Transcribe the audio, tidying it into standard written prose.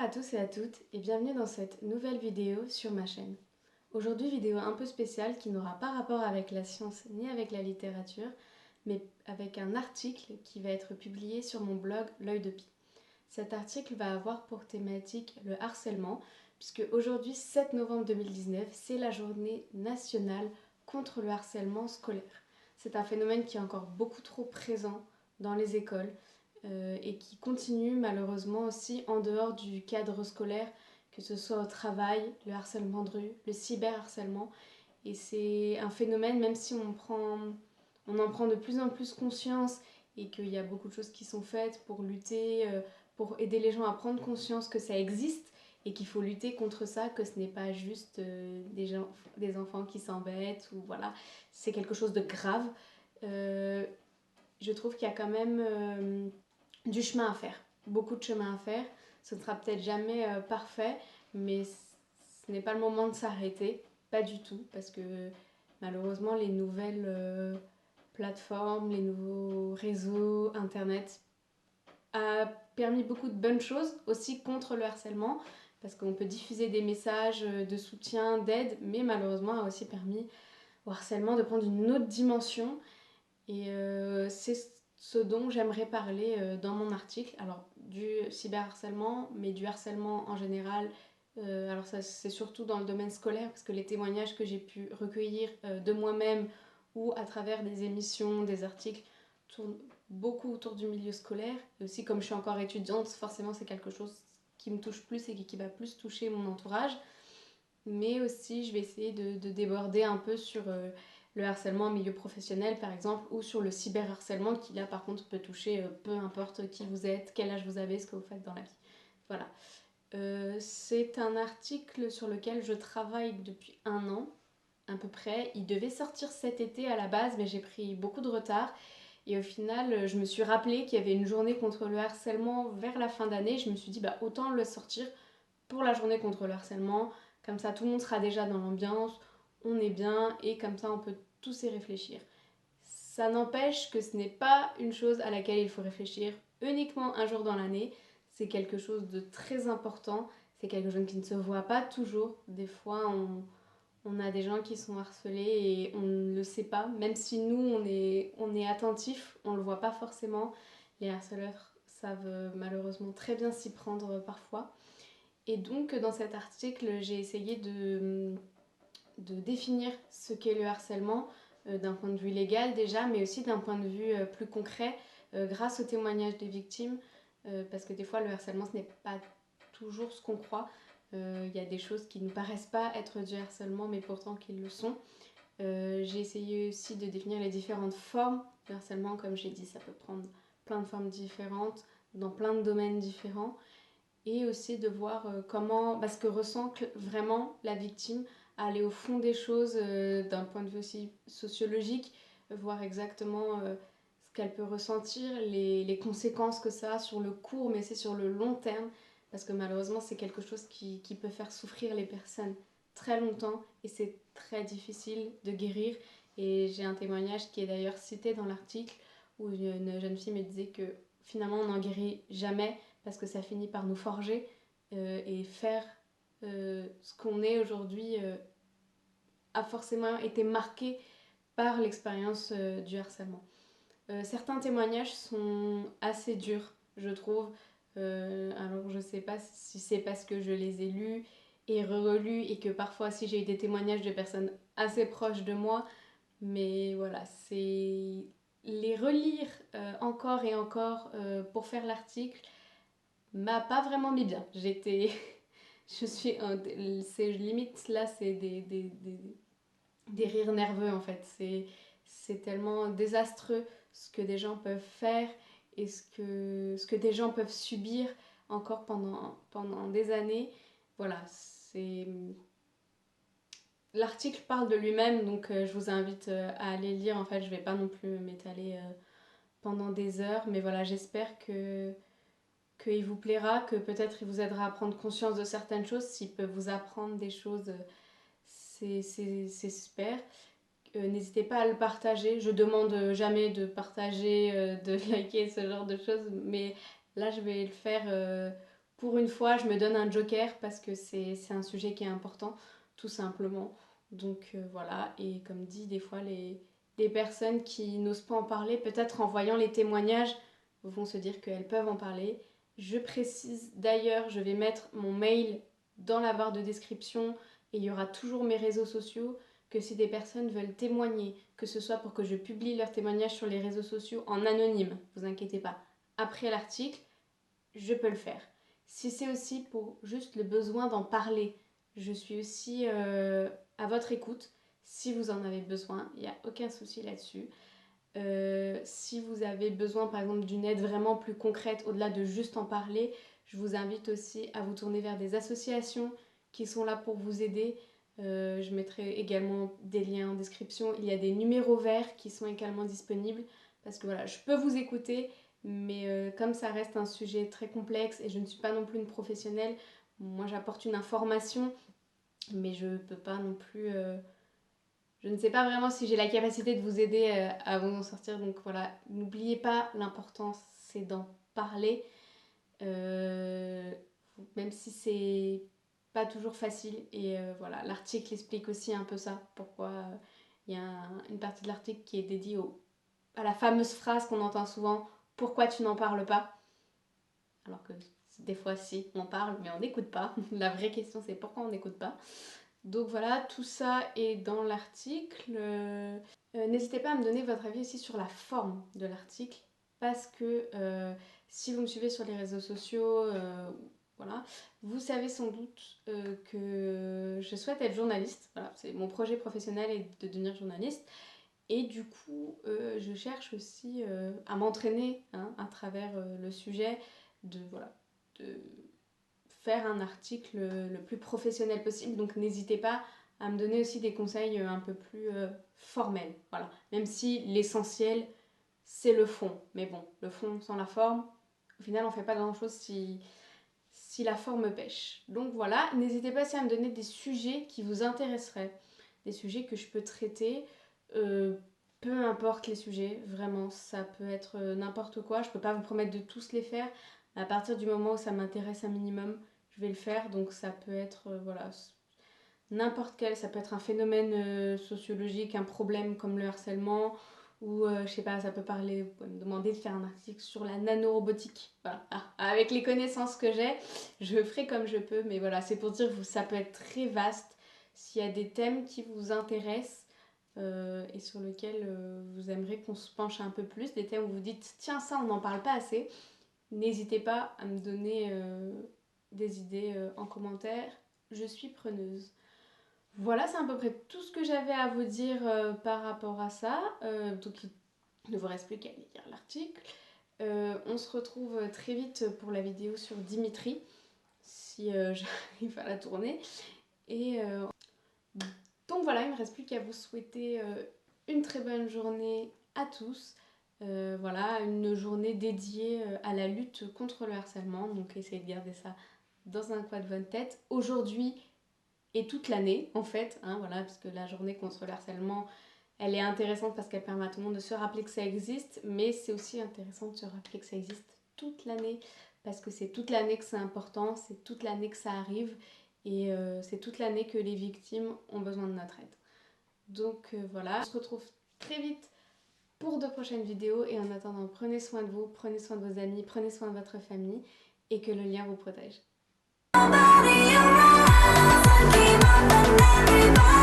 à tous et à toutes et bienvenue dans cette nouvelle vidéo sur ma chaîne. Aujourd'hui, vidéo un peu spéciale qui n'aura pas rapport avec la science ni avec la littérature, mais avec un article qui va être publié sur mon blog L'œil de Pie. Cet article va avoir pour thématique le harcèlement, puisque aujourd'hui, 7 novembre 2019, c'est la journée nationale contre le harcèlement scolaire. C'est un phénomène qui est encore beaucoup trop présent dans les écoles, et qui continue malheureusement aussi en dehors du cadre scolaire, que ce soit au travail, le harcèlement de rue, le cyberharcèlement. Et c'est un phénomène, même si on en prend de plus en plus conscience et qu'il y a beaucoup de choses qui sont faites pour lutter, pour aider les gens à prendre conscience que ça existe et qu'il faut lutter contre ça, que ce n'est pas juste des enfants qui s'embêtent ou voilà, c'est quelque chose de grave. Je trouve qu'il y a quand même du chemin à faire, beaucoup de chemin à faire. Ce ne sera peut-être jamais parfait, mais ce n'est pas le moment de s'arrêter, pas du tout, parce que malheureusement les nouvelles plateformes, les nouveaux réseaux, internet a permis beaucoup de bonnes choses aussi contre le harcèlement, parce qu'on peut diffuser des messages de soutien, d'aide, mais malheureusement a aussi permis au harcèlement de prendre une autre dimension. Et c'est ce dont j'aimerais parler dans mon article. Alors, du cyberharcèlement, mais du harcèlement en général. Alors, ça, c'est surtout dans le domaine scolaire, parce que les témoignages que j'ai pu recueillir de moi-même ou à travers des émissions, des articles, tournent beaucoup autour du milieu scolaire. Et aussi, comme je suis encore étudiante, forcément, c'est quelque chose qui me touche plus et qui va plus toucher mon entourage. Mais aussi, je vais essayer de déborder un peu sur le harcèlement en milieu professionnel, par exemple, ou sur le cyberharcèlement, qui là, par contre, peut toucher peu importe qui vous êtes, quel âge vous avez, ce que vous faites dans la vie. Voilà. C'est un article sur lequel je travaille depuis un an, à peu près. Il devait sortir cet été à la base, mais j'ai pris beaucoup de retard. Et au final, je me suis rappelé qu'il y avait une journée contre le harcèlement vers la fin d'année. Je me suis dit, bah, autant le sortir pour la journée contre le harcèlement. Comme ça, tout le monde sera déjà dans l'ambiance, on est bien et comme ça, on peut tous y réfléchir. Ça n'empêche que ce n'est pas une chose à laquelle il faut réfléchir uniquement un jour dans l'année. C'est quelque chose de très important. C'est quelque chose qui ne se voit pas toujours. Des fois, on a des gens qui sont harcelés et on ne le sait pas. Même si nous, on est attentif, on ne le voit pas forcément. Les harceleurs savent malheureusement très bien s'y prendre parfois. Et donc dans cet article, j'ai essayé de définir ce qu'est le harcèlement d'un point de vue légal déjà, mais aussi d'un point de vue plus concret grâce aux témoignages des victimes, parce que des fois le harcèlement ce n'est pas toujours ce qu'on croit. Il y a des choses qui ne paraissent pas être du harcèlement, mais pourtant qu'ils le sont. J'ai essayé aussi de définir les différentes formes de harcèlement, comme j'ai dit, ça peut prendre plein de formes différentes, dans plein de domaines différents. Et aussi de voir ce que ressent vraiment la victime, aller au fond des choses d'un point de vue aussi sociologique, voir exactement ce qu'elle peut ressentir, les conséquences que ça a sur le court, mais c'est sur le long terme, parce que malheureusement c'est quelque chose qui peut faire souffrir les personnes très longtemps et c'est très difficile de guérir. Et j'ai un témoignage qui est d'ailleurs cité dans l'article où une jeune fille me disait que finalement on n'en guérit jamais parce que ça finit par nous forger et faire ce qu'on est aujourd'hui a forcément été marqué par l'expérience du harcèlement. Certains témoignages sont assez durs, je trouve. Alors je sais pas si c'est parce que je les ai lus et relus et que parfois si j'ai eu des témoignages de personnes assez proches de moi, mais voilà, c'est les relire encore et encore pour faire l'article m'a pas vraiment mis bien. J'étais. Je suis. C'est limite là, c'est des rires nerveux en fait. C'est tellement désastreux ce que des gens peuvent faire et ce que des gens peuvent subir encore pendant des années. Voilà, c'est. L'article parle de lui-même, donc je vous invite à aller lire. En fait, je vais pas non plus m'étaler pendant des heures, mais voilà, j'espère qu'il vous plaira, que peut-être il vous aidera à prendre conscience de certaines choses. S'il peut vous apprendre des choses, c'est super. N'hésitez pas à le partager. Je demande jamais de partager, de liker ce genre de choses, mais là je vais le faire Pour une fois, je me donne un joker parce que c'est un sujet qui est important, tout simplement. Donc voilà, et comme dit, des fois, les personnes qui n'osent pas en parler, peut-être en voyant les témoignages, vont se dire qu'elles peuvent en parler. Je précise d'ailleurs, je vais mettre mon mail dans la barre de description et il y aura toujours mes réseaux sociaux, que si des personnes veulent témoigner, que ce soit pour que je publie leur témoignage sur les réseaux sociaux en anonyme, vous inquiétez pas, après l'article, je peux le faire. Si c'est aussi pour juste le besoin d'en parler, je suis aussi à votre écoute. Si vous en avez besoin, il n'y a aucun souci là-dessus. Si vous avez besoin par exemple d'une aide vraiment plus concrète au-delà de juste en parler, je vous invite aussi à vous tourner vers des associations qui sont là pour vous aider. Je mettrai également des liens en description. Il y a des numéros verts qui sont également disponibles parce que voilà, je peux vous écouter, mais comme ça reste un sujet très complexe et je ne suis pas non plus une professionnelle, moi j'apporte une information, mais je ne peux pas non plus... Je ne sais pas vraiment si j'ai la capacité de vous aider à vous en sortir. Donc voilà, n'oubliez pas, l'important c'est d'en parler. Même si c'est pas toujours facile. Et voilà, l'article explique aussi un peu ça. Pourquoi il y a une partie de l'article qui est dédiée à la fameuse phrase qu'on entend souvent: pourquoi tu n'en parles pas? Alors que des fois si, on parle mais on n'écoute pas. La vraie question c'est pourquoi on n'écoute pas. Donc voilà, tout ça est dans l'article. N'hésitez pas à me donner votre avis aussi sur la forme de l'article, parce que si vous me suivez sur les réseaux sociaux, voilà, vous savez sans doute que je souhaite être journaliste. Voilà, c'est mon projet professionnel est de devenir journaliste. Et du coup, je cherche aussi à m'entraîner hein, à travers le sujet de, voilà, de faire un article le plus professionnel possible. Donc n'hésitez pas à me donner aussi des conseils un peu plus formels. Voilà. Même si l'essentiel, c'est le fond. Mais bon, le fond sans la forme, au final, on ne fait pas grand-chose si la forme pêche. Donc voilà, n'hésitez pas aussi à me donner des sujets qui vous intéresseraient. Des sujets que je peux traiter. Peu importe les sujets, vraiment, ça peut être n'importe quoi. Je ne peux pas vous promettre de tous les faire. À partir du moment où ça m'intéresse un minimum, je vais le faire. Donc ça peut être voilà, n'importe quel, ça peut être un phénomène sociologique, un problème comme le harcèlement, ou je sais pas, ça peut parler, vous pouvez me demander de faire un article sur la nanorobotique. Voilà. Ah, avec les connaissances que j'ai, je ferai comme je peux, mais voilà, c'est pour dire que ça peut être très vaste. S'il y a des thèmes qui vous intéressent et sur lesquels vous aimeriez qu'on se penche un peu plus, des thèmes où vous dites tiens ça on n'en parle pas assez, n'hésitez pas à me donner des idées en commentaire, je suis preneuse. Voilà, c'est à peu près tout ce que j'avais à vous dire par rapport à ça. Donc il ne vous reste plus qu'à aller lire l'article. On se retrouve très vite pour la vidéo sur Dimitri, si j'arrive à la tourner. Et donc voilà, il ne me reste plus qu'à vous souhaiter une très bonne journée à tous. Voilà, une journée dédiée à la lutte contre le harcèlement. Donc essayez de garder ça dans un coin de votre tête. Aujourd'hui et toute l'année en fait, hein, voilà, parce que la journée contre le harcèlement, elle est intéressante parce qu'elle permet à tout le monde de se rappeler que ça existe, mais c'est aussi intéressant de se rappeler que ça existe toute l'année, parce que c'est toute l'année que c'est important, c'est toute l'année que ça arrive, et c'est toute l'année que les victimes ont besoin de notre aide. Donc voilà, on se retrouve très vite pour de prochaines vidéos, et en attendant, prenez soin de vous, prenez soin de vos amis, prenez soin de votre famille, et que le lien vous protège. Everybody